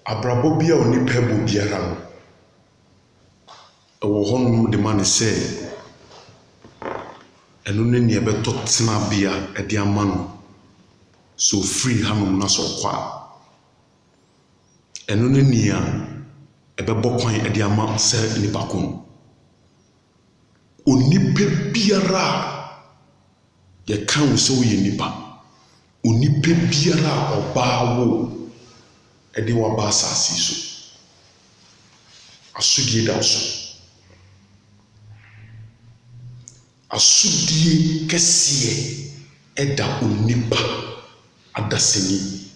Abrabọ bi a onipa bu biara no ɛwɔ hɔnom de ma ne sɛ ɛno ne nea ɛbɛtɔ tenabea ɛde ama no so free hanom na so ɔkɔ a ɛno ne nea ɛbɛbɔ kwan ɛde ama sɛ nipa ko no onipa biara a yɛka wo sɛ woyɛ nipa onipa biara a ɔbaa wo ɛde waba asase so asodie da so asodie kɛseɛ ɛda onipa adasani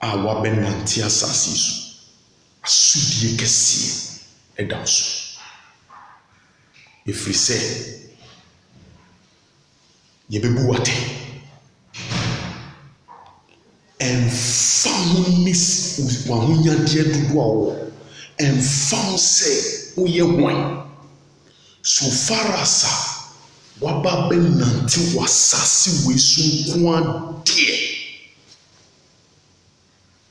a wabɛnante asase so asodie kɛseɛ ɛda so ɛfiri sɛ yɛbɛbu wate ɛmfa ho ne wahonyadeɛ dodoɔ a wɔ ɛmfa ho sɛ woyɛ hwan so far as a waba bɛnante w'asase wei so nko adeɛ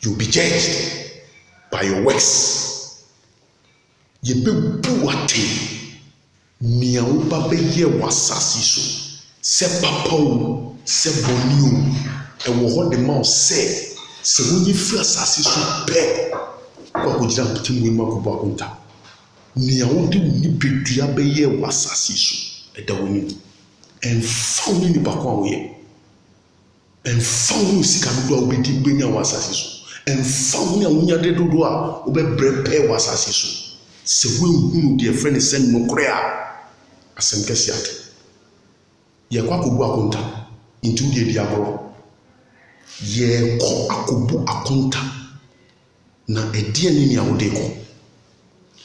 you'll be judged by your works. Yɛbɛbu wate nea woba bɛyɛ w'asase so sɛ papa o sɛ bɔne o ɛwɔ hɔ de ma wo sɛ wonye firi asase so pɛ wakɔgyina mpɔtam wei mu akɔbɔ akonta nea wode wo nipadua bɛyɛ w'asase so ɛda w'anim ɛmfa wo ne nipa ko a woyɛ ɛmfa wo ne sika dodoɔ a wobɛdi bɛnya w'asase so ɛmfa wo ne awonyade dodoɔ a wobɛbrɛ pɛɛ w'asase so sɛ woanhunu deɛ ɛfrɛ ne sɛ nokorɛ a asɛm kɛse ato yɛkɔ akɔbu akonta nti wodeɛ di agorɔ yɛkɔ akɔbu akonta na ɛdeɛ ne nea wode kɔ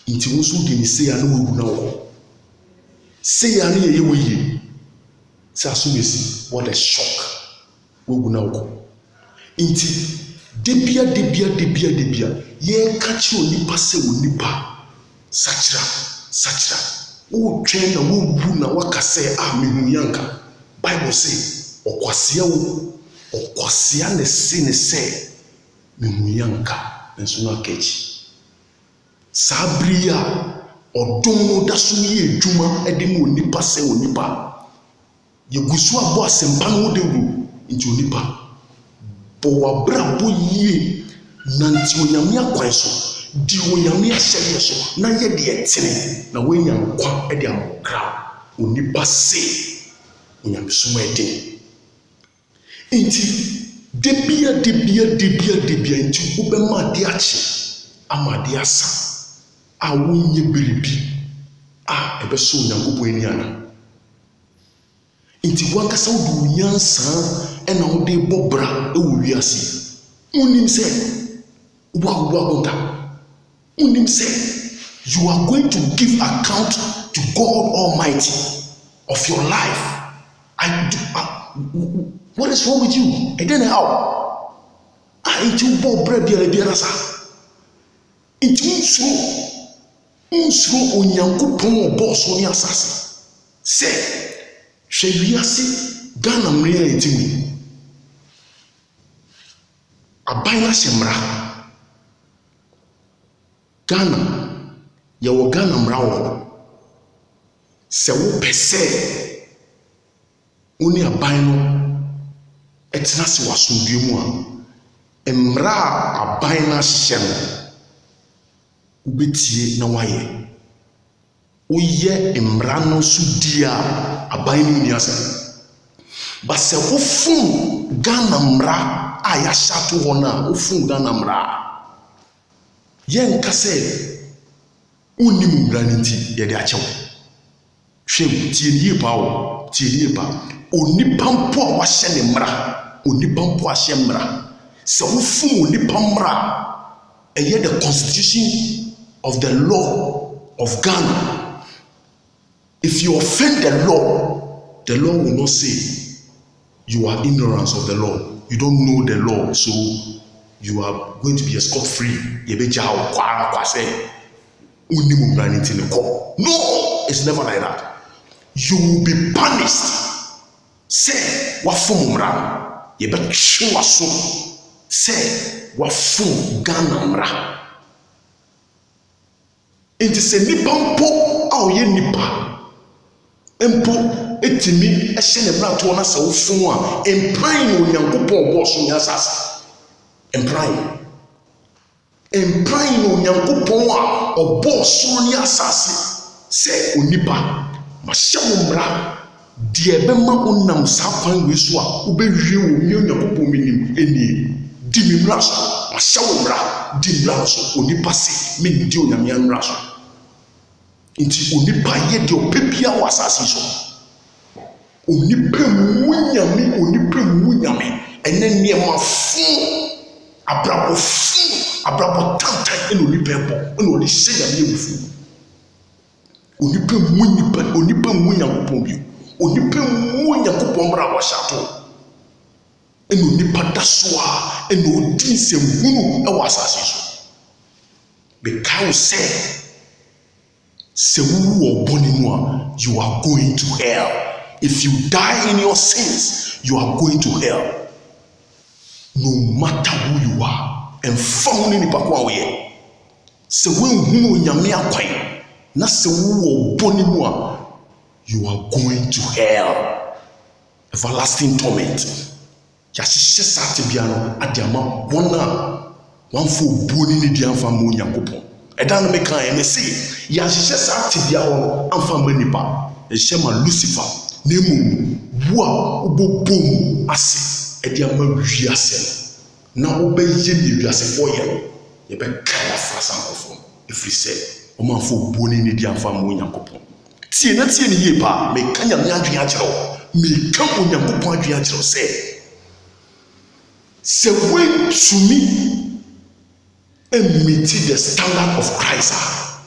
nti wo nso wode ne seya na wawu na wokɔ seya ne yɛyɛ wɔ yie sɛ aso mɛsi what a shock wawu na wokɔ nti debia yɛka kyerɛ onipa sɛ onipa sakyera wotwɛn na wowu na waka sɛ mehu yanka bible sɛ ɔkwasea wo ɔkwasea ne se ne sɛ mehu yanka nso no aka akyi saa bere a ɔdom no da so yɛ adwuma de ma onipa sɛ onipa yɛgu so abɔ asɛmpa no wode wuro nti onipa bɔ w'abrabɔ yie nante onyame akwan so di onyame ahyɛdeɛ so na yɛ deɛ tene na woanya nkwa de amokra onipa se onyame soma ɛden nti debia nti wobɛma ade akye ama ade asa a wonyɛ biribi a ɛbɛsɛ onyankopɔn ani ana nti wankasa wode wo nyansaa ɛna wode bɔ bra ɛwɔ wiase wonim sɛ wobɔ akonta wonim sɛ you are going to give account to God Almighty of your life. What is wrong with you? I don't know how. Ain't you bought bread biara sa? Ain't you unsuro onyankopɔn boss on your asase. Say, hwɛ wiase Ghana mmea yɛtimi. Aban na hyɛ mmara. Ghana yɛwɔ Ghana mmara wɔ. Sɛ wopɛ sɛ wo ne aban no ɛtena se w'asomdue mu a mmara a aban no ahyɛ no wobɛtie na woayɛ woyɛ mmara no so di a aban no nni asɛm ba sɛ wofom Ghana mmara a yɛahyɛ ato hɔ no a wofom Ghana mmara a yɛnka sɛ wonnim mmara no nti yɛde akyɛ wo hwɛ tie ne yie paa wo tie ne yie paa onipa mpo a wahyɛ ne mmara onipa mpo ahyɛ mmara sɛ wofom onipa mmara ɛyɛ the constitution of the law of Ghana. If you offend the law will not say you are ignorant of the law, you don't know the law, so you are going to be scot free. No, it's never like that. You will be punished. Say, what form? You better show us so say wafom Ghana mra. Enti se nipa mpo a oye nipa mpo etimi ehye ne mra to na se wofom a empran no Onyankopɔn bo so nya asase. Empran no Onyankopɔn a obo so nya asase se onipa ma hye wo mra de bema onam sa kwan we so a obewie wo mi Onyankopɔn minim eni di mi mra so ma hye wo mra di mra so onipa se me di onyame mra so. Inti onipa ye de opebia wa asase so onipa munyame ene niema fu abrabo tantan ene onipa ebo ene oli hye yame efu onipa munyakopon bi onipa munyakopon bra wa shato ene onipa dasoa ene odi nsemhunu e wa asase so because you are going to hell. If you die in your sins, you are going to hell. No matter who you are, and found in the Pakwawe. So when you are you are going to hell. Everlasting torment. Yashishe Satibiano Adiama one for boni ni dianfa mo Nyankopon. Edan me kan me say ya hyehyɛ saa tibia ho amfa manipa ehye ma Lucifer nemu wo a obobom ase edi ama wiase na obeye ni wiase fo ye be kala frasa nkofo efri se o ma fo boni ni di amfa mo Nyankopon tie ni ye pa me kanya me adwen akyerɛw me ka Onyankopon adwen akyerɛw se when to me and meet the standard of Christ,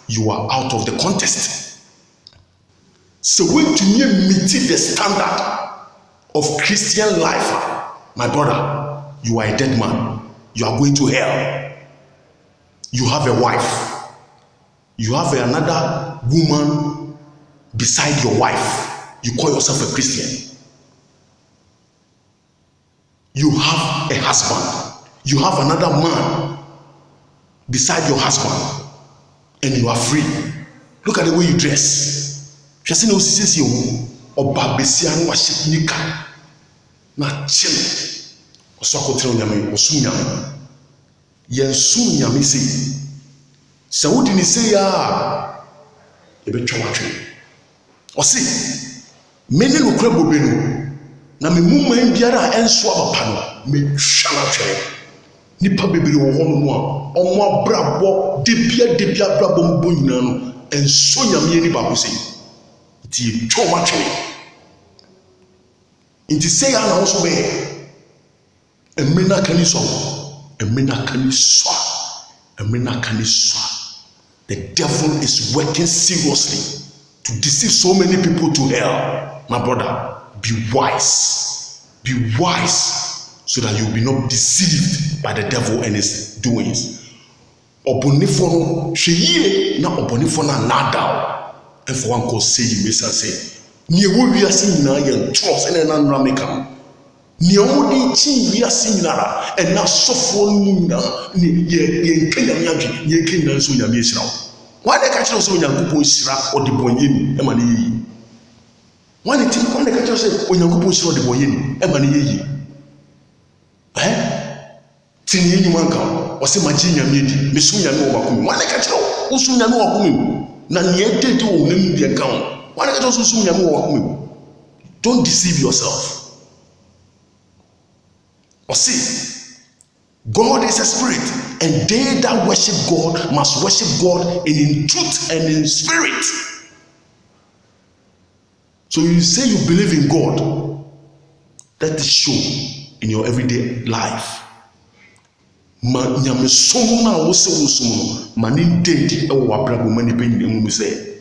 you are out of the contest. So when to meet the standard of Christian life, my brother, you are a dead man. You are going to hell. You have a wife. You have another woman beside your wife. You call yourself a Christian. You have a husband. You have another man beside your husband, and you are free. Look at the way you dress. Just no says you or Babesian was nika na chin or Socotron Yami or Sunyam. Yen Sunyami say, so didn't say, a bit traumatic. Or see, many no crable benu. Na me mumma biara enso abapa no me hwala twe nipa bebere wo ho no a omo abrabo debia abrabo mbo nyina no enso nyame ni ba ko sei ti twoma twe inti say ana wo so be emena kani so the devil is working seriously to deceive so many people to hell. My brother, be wise so that you will be not deceived by the devil and his doings. Obonifo no hweye na obonifo na nada and for one cause say you may say ni ewo wiase nyina ye trust and na nra meka ni odi chi wiase nyina and na sofo no nyina ni ye nkanya nyadwe ye nkanya so nyame ehira why dey catch us so Onyankopon hira odibonyeni e ma ne yi why dey think come dey catch us say Onyankopon hira odibonyeni e ma ne yi tini enyi manka o se maji nyame di mesu nyame wo bakum why dey catch us usu nyame wo bakum na ne edede wo nem bi enka why dey catch us usu nyame wo bakum. Don't deceive yourself. Or see, God is a spirit, and they that worship God must worship God in truth and in spirit. So you say you believe in God, let it show in your everyday life. Ma nyame som na wo se wo som no ma ni denti e wo abrabo ma ni penyi mu se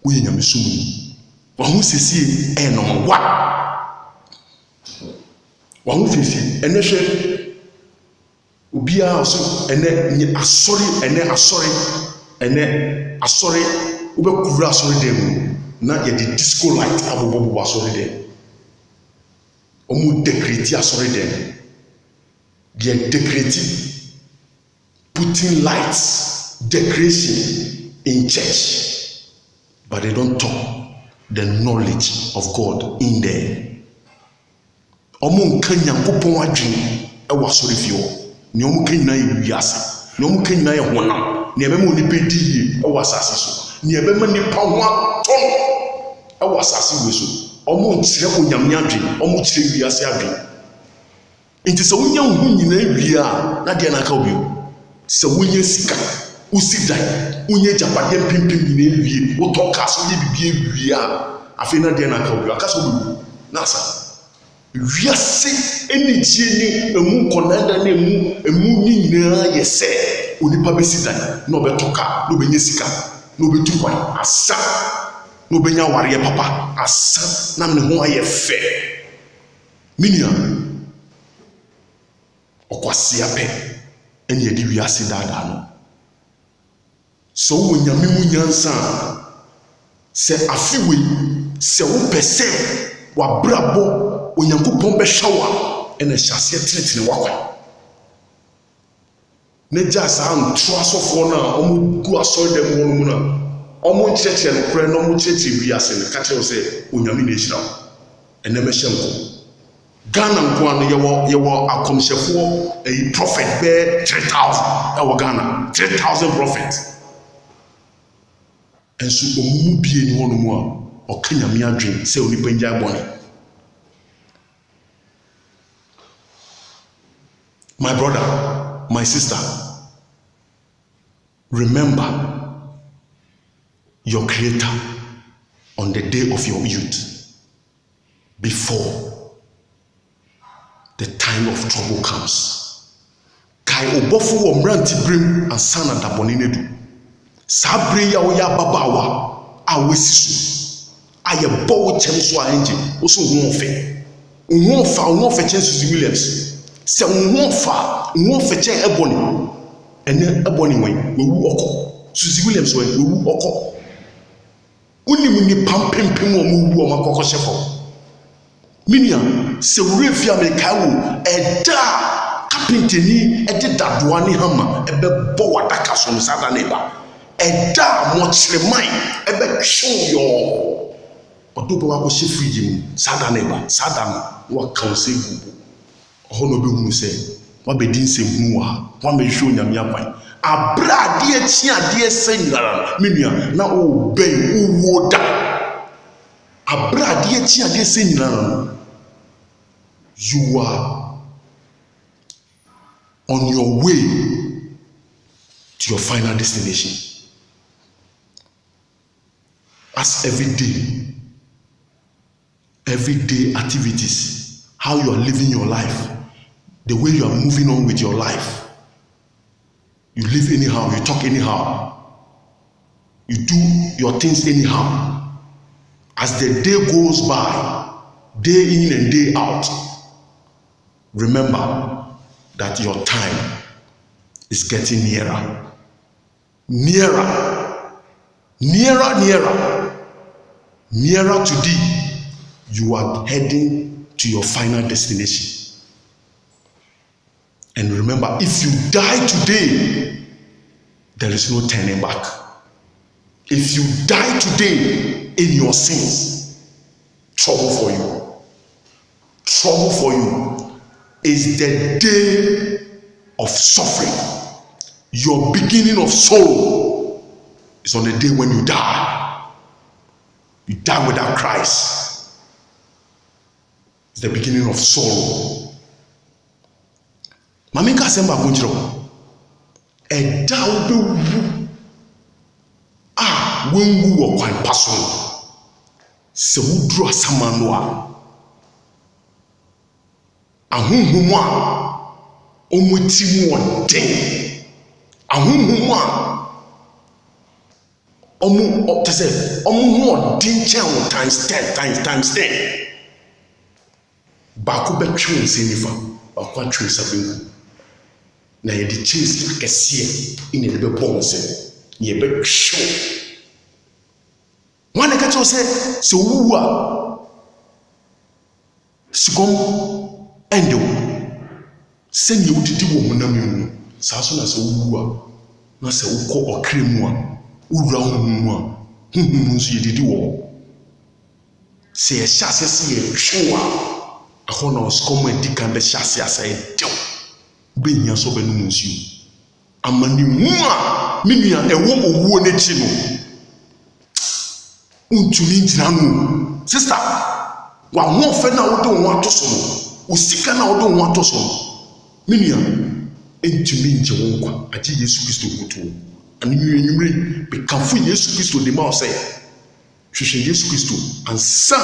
wo ye nyame som ni wa hu sisi e no wa hu sisi ene hwe obia so ene asori wo be kura asori dem na ye di disco light abobo asori dem omu dekreti asori dem They're decorating, putting lights, decoration in church, but they don't talk the knowledge of God in there. Omo nka Nyankopɔn adwene ɛwɔ asɔre fie hɔ. Ne omo ka nyinaa yɛ wiase. Ne omo ka nyinaa yɛ honam. Ne ɛbɛma onipa di yie ɛwɔ asase so. Ne ɛbɛma nipa ho atɔ no ɛwɔ asase wei so. Omo nkyerɛ onyame adwene, omo kyerɛ wiase adwene. Nti sɛ wonya ho nyinaa wie a na deɛ na aka obi. Sɛ wonya sika, wosi dan, wonya japadeɛ mpempem nyinaa wie, wotɔ kaa so yɛ bibie wie a afei na deɛ na aka obi. Aka so obi na asa. Wiase enigye ni emu nkɔnada na emu ni nyinaa yɛ sɛ onipa bɛsi dan na ɔbɛtɔ kaa na ɔbɛnya sika na ɔbɛtu kwan asa na ɔbɛnya awareɛ papa asa na ne ho ayɛ fɛ. Minia ɔkwasi apɛ ɛna yɛde wiase daadaa no. Sɛ wowɔ nyame mu nyansa a sɛ afewe sɛ wopɛ sɛ wabrabɔ Onyankopɔn bɛhwɛ wo ɛna hyɛ aseɛ tenetene wakwan. Na gya saa nto asɔfoɔ no a ɔmo gu asɔredan mu hɔ no mu no a ɔmo nkyerɛkyerɛ no korɛ na ɔmo kyerɛkyerɛ wiase no ka kyerɛ wo sɛ onyame na ɛhyira wo ɛnɛ mɛhyɛ nkɔ. Ghana nko a no yɛwɔ akɔmhyɛfoɔ prophet bɛɛ 3,000 ɛwɔ Ghana 3,000 prophet. Ɛnso ɔmo mu bie ni hɔ no mu a ɔka nyame adwene sɛ onipa ngyae bɔne. My brother, my sister, remember your Creator on the day of your youth before the time of trouble comes. Kai obofo wo mranti brem ansana da boni nedu. Saa bre ya wo ya babawa a wesisu. Aye bo chem so a enje, wo so ho ofe. Wo ofe chen Suzy Williams. Se wo fa chen eboni. Ene eboni wen, wewu oko. Suzy Williams wen wewu oko. Unim ni pampempem wo mu wu o makoko shefo. Minia se wure fi America wo eda kapinteni ede dadoa ne hama ebe bo wadaka so sada na eba. Eda mo kyreman ebe twu yo. Odo bo wa ko she free mu sada na eba. Sada na wa kan se gugu. Hono be hunu se wa be din se hu wa me hwe onyame akwan abra de achi ade senyara menua na o ben wo da abra de achi ade senyara you are on your way to your final destination. As everyday activities, how you are living your life, the way you are moving on with your life. You live anyhow, you talk anyhow, you do your things anyhow. As the day goes by, day in and day out, remember that your time is getting nearer. Nearer. Nearer, nearer. Nearer to thee. You are heading to your final destination. And remember, if you die today, there is no turning back. If you die today in your sins, trouble for you. Trouble for you is the day of suffering. Your beginning of sorrow is on the day when you die. You die without Christ. It's the beginning of sorrow. Mami ka semba kunjiro. Eda obewu a wenwu wo kwan paso. Se wudru asama no a ahunhum a omuti mu odin. Ahunhum a omu odin chen times 10 times 10. Ba ko betwe nsenifa, ba ko atwe sabengu. Na yɛde chase kɛseɛ ina yɛde bɛbɔ wɔn nsɛm yɛbɛhwɛ wɔn a kɛkyɛw sɛ owu a sikɔm ɛnde wo sɛnea wodidi wɔ honam mu saa so na sɛ wowu a na sɛ wokɔ ɔkra mu a wowura honhom mu a honhom nso yɛdidi wɔ hɔ sɛ yɛhyɛ ase sɛ yɛtwew a ɛhɔ na ɔsukɔm adi kan bɛhyɛ ase asa yɛdew wobɛhia sɛ ɔbɛnom nsuo amanemu a me nua ɛwɔ owuo n'akyi no wontumi ngyina no sister w'ahoɔfɛ no a wode wo ho ato so no wo sika no a wode wo ho ato so no me nua ɛntumi ngye wo nkwa agye yesu kristo kutuo ane nwummere bekamfo yesu kristo de ma wo sɛ hwehwɛ yesu kristo ansa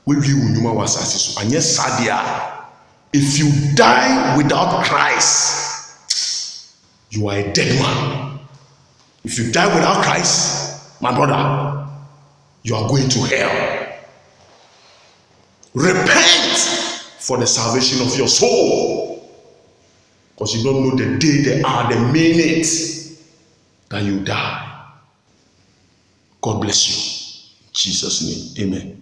wawie wo nnwuma wɔ asase so anyɛ saa deɛ a if you die without Christ you are a dead man. If you die without Christ, my brother, you are going to hell. Repent for the salvation of your soul, because you don't know the day, the hour, the minute that you die. God bless you. In Jesus' name, amen.